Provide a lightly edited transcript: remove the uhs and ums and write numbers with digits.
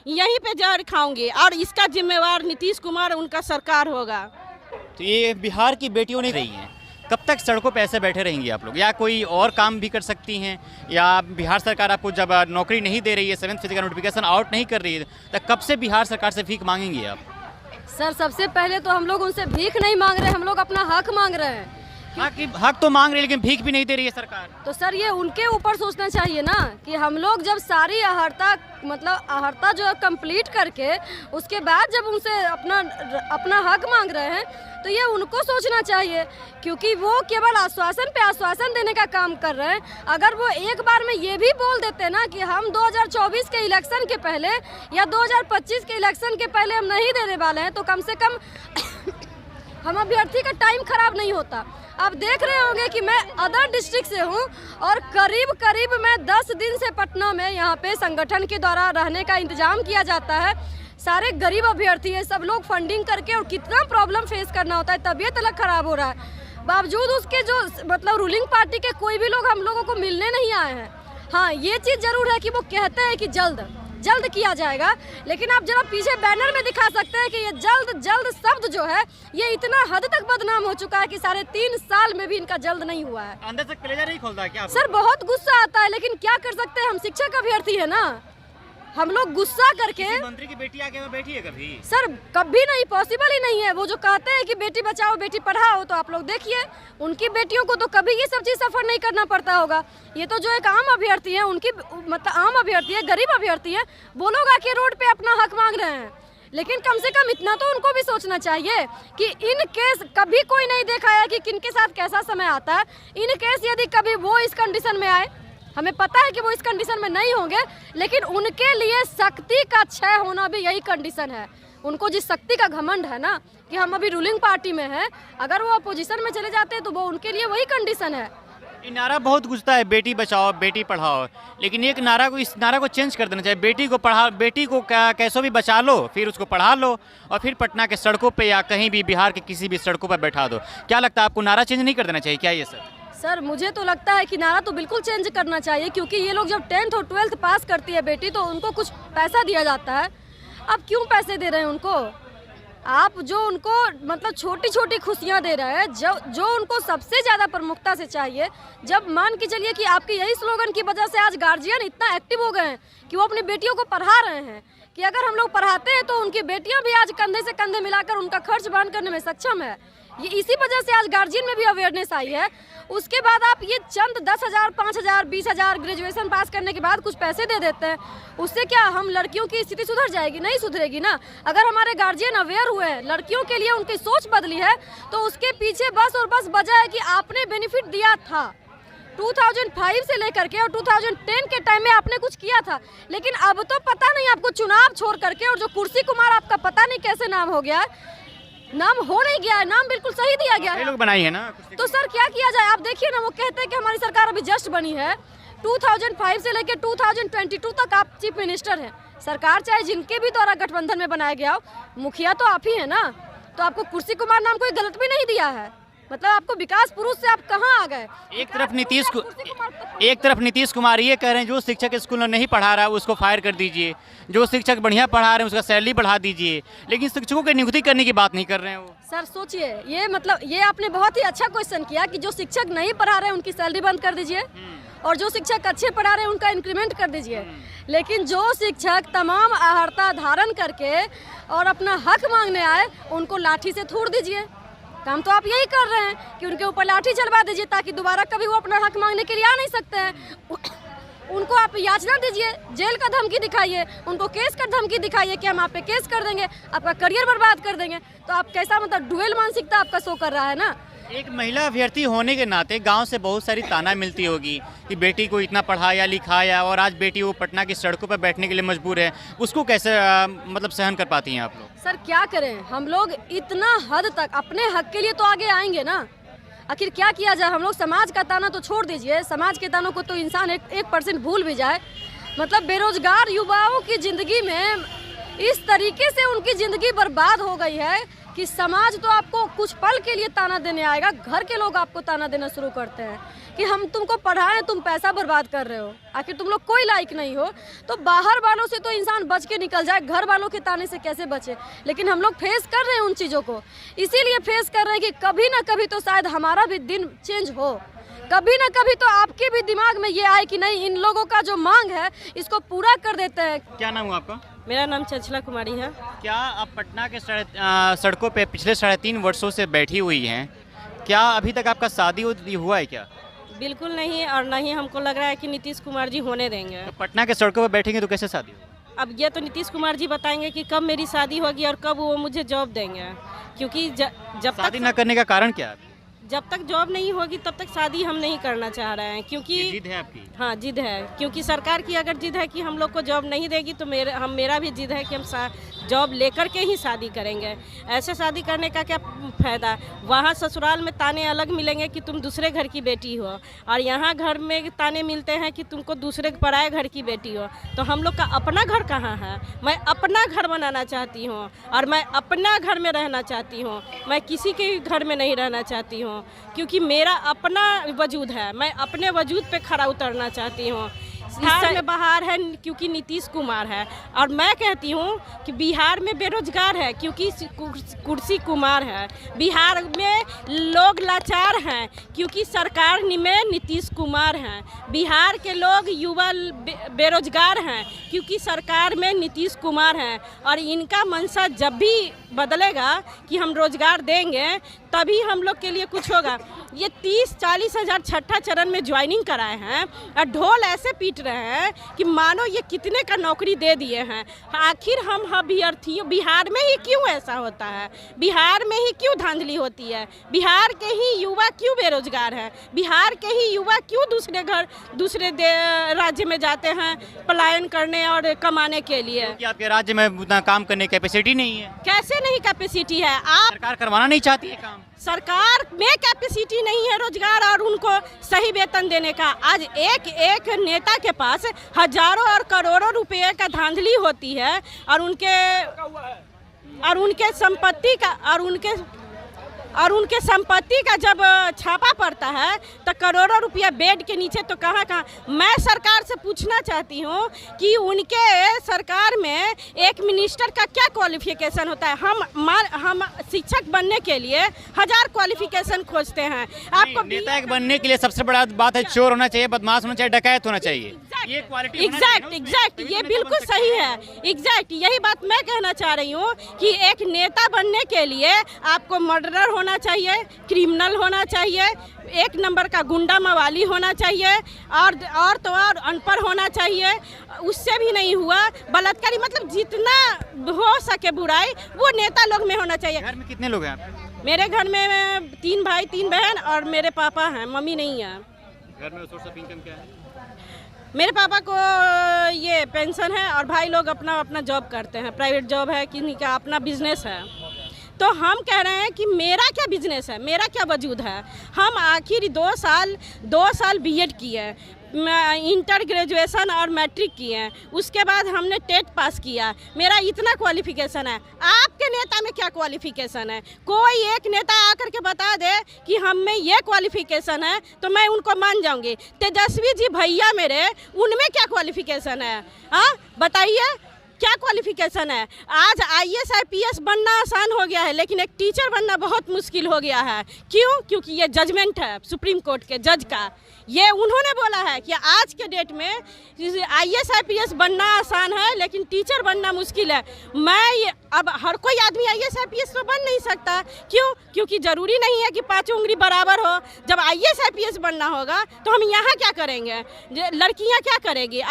यहीं पे जहर खाऊंगी और इसका जिम्मेवार नीतीश कुमार उनका सरकार होगा। तो ये बिहार की बेटियों नहीं रही हैं, कब तक सड़कों पे ऐसे बैठे रहेंगी आप लोग, या कोई और काम भी कर सकती हैं, या बिहार सरकार आपको जब नौकरी नहीं दे रही है, 7th फेज का नोटिफिकेशन आउट नहीं कर रही है, तो कब से बिहार सरकार से भीख मांगेंगे आप? सर सबसे पहले तो हम लोग उनसे भीख नहीं मांग रहे, हम लोग अपना हक मांग रहे हैं। हक तो मांग रही है, लेकिन भीख भी नहीं दे रही है सरकार। तो सर ये उनके ऊपर सोचना चाहिए ना कि हम लोग जब सारी अहर्ता जो है कंप्लीट करके उसके बाद जब उनसे अपना हक मांग रहे हैं तो ये उनको सोचना चाहिए, क्योंकि वो केवल आश्वासन पे आश्वासन देने का काम कर रहे हैं। अगर वो एक बार में ये भी बोल देते ना कि हम 2024 के इलेक्शन के पहले या 2025 के इलेक्शन के पहले हम नहीं देने वाले हैं, तो कम से कम हम अभ्यर्थी का टाइम खराब नहीं होता। आप देख रहे होंगे कि मैं अदर डिस्ट्रिक्ट से हूं और करीब मैं 10 दिन से पटना में यहाँ पे संगठन के द्वारा रहने का इंतजाम किया जाता है। सारे गरीब अभ्यर्थी है, सब लोग फंडिंग करके, और कितना प्रॉब्लम फेस करना होता है, तबीयत अलग खराब हो रहा है। बावजूद उसके जो मतलब रूलिंग पार्टी के कोई भी लोग हम लोगों को मिलने नहीं आए हैं। हाँ, ये चीज़ जरूर है कि वो कहते हैं कि जल्द किया जाएगा, लेकिन आप जरा पीछे बैनर में दिखा सकते हैं कि ये जल्द शब्द जो है ये इतना हद तक बदनाम हो चुका है कि 3.5 साल में भी इनका जल्द नहीं हुआ है। अंदर से कलेजा नहीं खोलता क्या? सर बहुत गुस्सा आता है, लेकिन क्या कर सकते हैं, हम शिक्षक अभ्यर्थी है ना, हम लोग गुस्सा करके। मंत्री की बेटी आके वहाँ बैठी है कभी? सर कभी नहीं, पॉसिबल ही नहीं है। वो जो कहते हैं कि बेटी बचाओ बेटी पढ़ाओ, तो आप लोग देखिए उनकी बेटियों को तो कभी ये सब चीज़ सफ़र नहीं करना पड़ता होगा। ये तो जो एक आम अभ्यर्थी है, उनकी मतलब आम अभ्यर्थी है, गरीब अभ्यर्थी है, वो लोग आके रोड पे अपना हक मांग रहे हैं। लेकिन कम से कम इतना तो उनको भी सोचना चाहिए कि इन केस कभी कोई नहीं देखा है कि किनके साथ कैसा समय आता है। इन केस यदि कभी वो इस कंडीशन में आए, हमें पता है कि वो इस कंडीशन में नहीं होंगे, लेकिन उनके लिए शक्ति का क्षय होना भी यही कंडीशन है। उनको जिस शक्ति का घमंड है ना कि हम अभी रूलिंग पार्टी में हैं, अगर वो अपोजिशन में चले जाते हैं तो वो उनके लिए वही कंडीशन है। ये नारा बहुत गुजता है, बेटी बचाओ बेटी पढ़ाओ, लेकिन इस नारा को चेंज कर देना चाहिए। बेटी को कैसो भी बचा लो, फिर उसको पढ़ा लो, और फिर पटना के सड़कों पे या कहीं भी बिहार के किसी भी सड़कों पर बैठा दो। क्या लगता है आपको, नारा चेंज नहीं कर देना चाहिए क्या ये सर? सर मुझे तो लगता है कि नारा तो बिल्कुल चेंज करना चाहिए, क्योंकि ये लोग जब 10th और 12th पास करती है बेटी तो उनको कुछ पैसा दिया जाता है। अब क्यों पैसे दे रहे हैं उनको? आप जो उनको मतलब छोटी छोटी खुशियां दे रहे हैं, जो उनको सबसे ज़्यादा प्रमुखता से चाहिए। जब मान के चलिए कि आपके यही स्लोगन की वजह से आज गार्जियन इतना एक्टिव हो गए हैं कि वो अपनी बेटियों को पढ़ा रहे हैं कि अगर हम लोग पढ़ाते हैं तो उनकी बेटियां भी आज कंधे से कंधे मिलाकर उनका खर्च वहन करने में सक्षम है। ये इसी वजह से आज गार्जियन में भी अवेयरनेस आई है। उसके बाद आप ये चंद 10,000, 5,000, 20,000 ग्रेजुएशन पास करने के बाद कुछ पैसे दे देते हैं, उससे क्या हम लड़कियों की स्थिति सुधर जाएगी? नहीं सुधरेगी ना। अगर हमारे गार्जियन अवेयर हुए हैं, लड़कियों के लिए उनकी सोच बदली है, तो उसके पीछे बस और बस वजह है कि आपने बेनिफिट दिया था 2005 से लेकर के, और 2010 के टाइम में आपने कुछ किया था। लेकिन अब तो पता नहीं आपको चुनाव छोड़ करके, और जो कुर्सी कुमार आपका पता नहीं कैसे नाम हो गया है, नाम हो नहीं गया है, नाम बिल्कुल सही दिया गया है। लोग बनाई है ना। तो सर क्या किया जाए? आप देखिए ना, वो कहते हैं कि हमारी सरकार अभी जस्ट बनी है। 2005 से लेकर 2022 तक आप चीफ मिनिस्टर हैं। सरकार चाहे जिनके भी द्वारा गठबंधन में बनाया गया हो, मुखिया तो आप ही है ना। तो आपको कुर्सी कुमार नाम कोई गलत भी नहीं दिया है, मतलब आपको विकास पुरुष से आप कहाँ आ गए? एक तरफ नीतीश कुमार ये कह रहे हैं जो शिक्षक स्कूल में नहीं पढ़ा रहा है उसको फायर कर दीजिए, जो शिक्षक बढ़िया पढ़ा रहे हैं उसका सैलरी बढ़ा दीजिए, लेकिन शिक्षकों की नियुक्ति करने की बात नहीं कर रहे हैं वो। सर सोचिए, ये आपने बहुत ही अच्छा क्वेश्चन किया कि जो शिक्षक नहीं पढ़ा रहे हैं उनकी सैलरी बंद कर दीजिए, और जो शिक्षक अच्छे पढ़ा रहे हैं उनका इंक्रीमेंट कर दीजिए। लेकिन जो शिक्षक तमाम अहर्ता धारण करके और अपना हक मांगने आए, उनको लाठी से थूड़ दीजिए। काम तो आप यही कर रहे हैं कि उनके ऊपर लाठी चलवा दीजिए, ताकि दोबारा कभी वो अपना हक मांगने के लिए आ नहीं सकते हैं। उनको आप याचना दीजिए, जेल का धमकी दिखाइए, उनको केस का धमकी दिखाइए कि हम आप पे केस कर देंगे, आपका करियर बर्बाद कर देंगे। तो आप कैसा मतलब डुअल मानसिकता आपका शो कर रहा है ना। एक महिला अभ्यर्थी होने के नाते गांव से बहुत सारी ताना मिलती होगी कि बेटी को इतना पढ़ाया लिखाया और आज बेटी वो पटना की सड़कों पर बैठने के लिए मजबूर है, उसको कैसे मतलब सहन कर पाती हैं आप लोग? सर क्या करें, हम लोग इतना हद तक अपने हक के लिए तो आगे आएंगे ना। आखिर क्या किया जाए? हम लोग समाज का ताना तो छोड़ दीजिए, समाज के तानों को तो इंसान 1% भूल भी जाए। मतलब बेरोजगार युवाओं की जिंदगी में इस तरीके से उनकी ज़िंदगी बर्बाद हो गई है कि समाज तो आपको कुछ पल के लिए ताना देने आएगा, घर के लोग आपको ताना देना शुरू करते हैं कि हम तुमको पढ़ाएं, तुम पैसा बर्बाद कर रहे हो, आखिर तुम लोग कोई लायक नहीं हो। तो बाहर वालों से तो इंसान बच के निकल जाए, घर वालों के ताने से कैसे बचे। लेकिन हम लोग फेस कर रहे हैं उन चीज़ों को, इसीलिए फेस कर रहे हैं कि कभी ना कभी तो शायद हमारा भी दिन चेंज हो, कभी ना कभी तो आपके भी दिमाग में ये आए कि नहीं, इन लोगों का जो मांग है इसको पूरा कर देते हैं। क्या नाम हुआ आपका? मेरा नाम चंचला कुमारी है। क्या आप पटना के सड़कों पे पिछले 3.5 वर्षों से बैठी हुई हैं? क्या अभी तक आपका शादी हुआ है क्या? बिल्कुल नहीं, और ना ही हमको लग रहा है कि नीतीश कुमार जी होने देंगे। तो पटना के सड़कों पे बैठेंगे तो कैसे शादी होगी? अब ये तो नीतीश कुमार जी बताएंगे कि कब मेरी शादी होगी और कब वो मुझे जॉब देंगे, क्योंकि जब शादी तक न करने का कारण क्या है? जब तक जॉब नहीं होगी तब तक शादी हम नहीं करना चाह रहे हैं, क्योंकि ये जिद है आपकी? हाँ, जिद है, क्योंकि सरकार की अगर जिद है कि हम लोग को जॉब नहीं देगी तो मेरा भी जिद है कि हम जॉब लेकर के ही शादी करेंगे। ऐसे शादी करने का क्या फ़ायदा? वहाँ ससुराल में ताने अलग मिलेंगे कि तुम दूसरे घर की बेटी हो, और यहाँ घर में ताने मिलते हैं कि तुमको दूसरे पराए घर की बेटी हो। तो हम लोग का अपना घर कहाँ है? मैं अपना घर बनाना चाहती हूँ और मैं अपना घर में रहना चाहती हूँ, मैं किसी के घर में नहीं रहना चाहती हूँ, क्योंकि मेरा अपना वजूद है, मैं अपने वजूद पे खड़ा उतरना चाहती हूँ। बिहार में बाहर है क्योंकि नीतीश कुमार है, और मैं कहती हूँ कि बिहार में बेरोजगार है क्योंकि कुर्सी कुमार है। बिहार में लोग लाचार हैं क्योंकि सरकार में नीतीश कुमार हैं। बिहार के लोग युवा बेरोजगार हैं क्योंकि सरकार में नीतीश कुमार हैं, और इनका मंशा जब भी बदलेगा कि हम रोजगार देंगे तभी हम लोग के लिए कुछ होगा। ये 30-40 हज़ार छठा चरण में ज्वाइनिंग कराए हैं और ढोल ऐसे पीट रहे हैं कि मानो ये कितने का नौकरी दे दिए हैं। आखिर हम अभ्यर्थियों, बिहार में ही क्यों ऐसा होता है? बिहार में ही क्यों धांधली होती है? बिहार के ही युवा क्यों बेरोजगार हैं? बिहार के ही युवा क्यों दूसरे राज्य में जाते हैं पलायन करने और कमाने के लिए? क्योंकि आपके राज्य में उतना काम करने की कैपेसिटी नहीं है। कैसे नहीं कैपेसिटी है? आप सरकार करवाना नहीं चाहती है काम। सरकार में कैपेसिटी नहीं है रोजगार और उनको सही वेतन देने का। आज एक नेता के पास हजारों और करोड़ों रुपए का धांधली होती है, और उनके संपत्ति का जब छापा पड़ता है तो करोड़ों रुपया बेड के नीचे। तो कहाँ मैं सरकार से पूछना चाहती हूँ कि उनके सरकार में एक मिनिस्टर का क्या क्वालिफिकेशन होता है? हम शिक्षक बनने के लिए 1000 क्वालिफिकेशन खोजते हैं। आपको नेता बनने के लिए सबसे बड़ा बात है चोर होना चाहिए, बदमाश होना चाहिए, डकैत होना चाहिए। ये क्वालिटी एग्जैक्ट ये बिल्कुल सही है। एग्जैक्ट यही बात मैं कहना चाह रही हूँ कि एक नेता बनने के लिए आपको मर्डरर होना चाहिए, क्रिमिनल होना चाहिए, एक नंबर का गुंडा मवाली होना चाहिए, और तो और अनपढ़ होना चाहिए। उससे भी नहीं हुआ, बलात्कारी, मतलब जितना हो सके बुराई वो नेता लोग में होना चाहिए। घर में कितने लोग हैं आपके? मेरे घर में 3 भाई 3 बहन और मेरे पापा हैं, मम्मी नहीं है। घर में सोर्स ऑफ इनकम क्या है? मेरे पापा को ये पेंशन है और भाई लोग अपना जॉब करते हैं, प्राइवेट जॉब है, किन्हीं का अपना बिजनेस है। तो हम कह रहे हैं कि मेरा क्या बिजनेस है, मेरा क्या वजूद है? हम आखिर 2 साल बीएड किए, इंटर ग्रेजुएशन और मैट्रिक किए हैं, उसके बाद हमने टेट पास किया, मेरा इतना क्वालिफिकेशन है। आपके नेता में क्या क्वालिफिकेशन है? कोई एक नेता आकर के बता दे कि हम में ये क्वालिफिकेशन है तो मैं उनको मान जाऊंगी। तेजस्वी जी भैया मेरे, उनमें क्या क्वालिफिकेशन है? हाँ बताइए, क्या क्वालिफिकेशन है? आज IAS IPS बनना आसान हो गया है, लेकिन एक टीचर बनना बहुत मुश्किल हो गया है। क्यों? क्योंकि ये जजमेंट है सुप्रीम कोर्ट के जज का। ये उन्होंने बोला है कि आज के डेट में IAS IPS बनना आसान है लेकिन टीचर बनना मुश्किल है। अब हर कोई आदमी IAS IPS तो बन नहीं सकता। क्यों? क्योंकि ज़रूरी नहीं है कि 5 उंगली बराबर हो। जब IAS IPS बनना होगा तो हम यहाँ क्या करेंगे? लड़कियाँ क्या करेंगी?